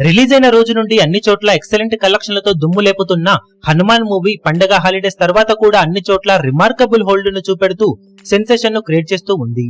Release అయిన రోజు నుండి అన్ని చోట్ల ఎక్సలెంట్ కలెక్షన్లతో దుమ్ము లేపుతున్న హనుమాన్ మూవీ పండగ హాలిడేస్ తర్వాత కూడా అన్ని చోట్ల రిమార్కబుల్ హోల్డ్ ను చూపెడుతూ సెన్సేషన్ ను క్రియేట్ చేస్తూ ఉంది.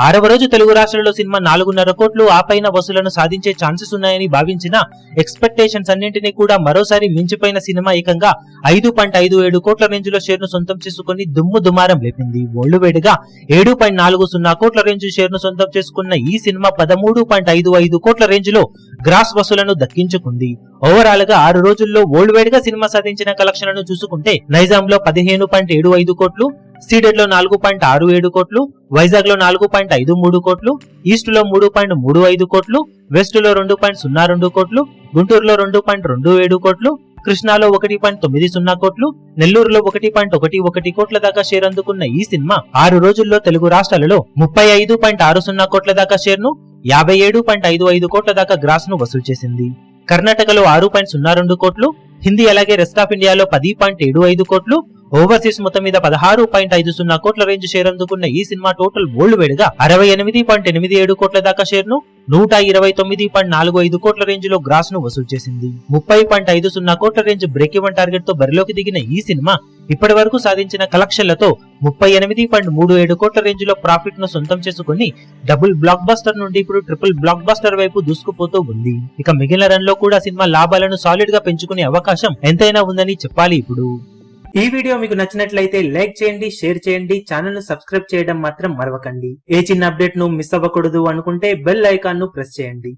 6వ రోజు తెలుగు రాష్ట్రాల్లో సినిమా 4.5 కోట్లు ఆ పైన వసూలను సాధించే ఛాన్సెస్ ఉన్నాయని భావించిన ఎక్స్పెక్టేషన్స్ అన్నింటినీ కూడా మరోసారి మించిపోయిన సినిమా ఏకంగా 5.57 కోట్ల రేంజ్ లో షేర్ ను సొంతం చేసుకుని దుమ్ము దుమారం లేపింది. ఓల్డ్ వేడిగా 7.40 కోట్ల రేంజ్ షేర్ ను సొంతం చేసుకున్న ఈ సినిమా 13.55 కోట్ల రేంజ్ లో గ్రాస్ వసూలను దక్కించుకుంది. ఓవరాల్ గా 6 రోజుల్లో వరల్డ్ వైడ్ గా సినిమా సాధించిన కలెక్షన్లను చూసుకుంటే నైజాంలో 15.75 కోట్లు, సీడెడ్ లో 4.67 కోట్లు, వైజాగ్ లో 4.53 కోట్లు, ఈస్ట్ లో 3.35 కోట్లు, వెస్ట్ లో 2.02 కోట్లు, గుంటూరులో 2.27 కోట్లు, కృష్ణాలో 1.90 కోట్లు, నెల్లూరులో 1.11 కోట్ల దాకా షేర్ అందుకున్న ఈ సినిమా 6 రోజుల్లో తెలుగు రాష్ట్రాలలో 35.60 కోట్ల దాకా షేర్ ను, 57.55 కోట్ల దాకా గ్రాస్ ను వసూలు చేసింది. కర్ణాటకలో 6.02 కోట్లు, హిందీ అలాగే రెస్ట్ ఆఫ్ ఇండియాలో 10.75 కోట్లు, ఓవర్సీస్ మొత్తం మీద 16.50 కోట్ల రేంజ్ షేర్ అందుకున్న ఈ సినిమా టోటల్ వరల్డ్ వైడ్ గా 68.87 కోట్ల దాకా షేర్ ను, 129.45 కోట్ల రేంజ్ లో గ్రాస్ ను వసూలు చేసింది. 30.50 కోట్ల రేంజ్ బ్రేక్ ఈవెన్ టార్గెట్ తో బరిలోకి దిగిన ఈ సినిమా ఇప్పటి వరకు సాధించిన కలెక్షన్లతో 38.37 కోట్ల రేంజ్ లో ప్రాఫిట్ ను సొంతం చేసుకుని డబుల్ బ్లాక్ బస్టర్ నుండి ఇప్పుడు ట్రిపుల్ బ్లాక్ బస్టర్ వైపు దూసుకుపోతూ ఉంది. ఇక మిగిలిన రన్ లో కూడా సినిమా లాభాలను సాలిడ్ గా పెంచుకునే అవకాశం ఎంతైనా ఉందని చెప్పాలి. ఇప్పుడు ఈ వీడియో మీకు నచ్చినట్లయితే లైక్ చేయండి, షేర్ చేయండి, ఛానల్ ను సబ్స్క్రైబ్ చేయడం మాత్రం మరవకండి. ఏ చిన్న అప్డేట్ ను మిస్ అవ్వకూడదు అనుకుంటే బెల్ ఐకాన్ ను ప్రెస్ చేయండి.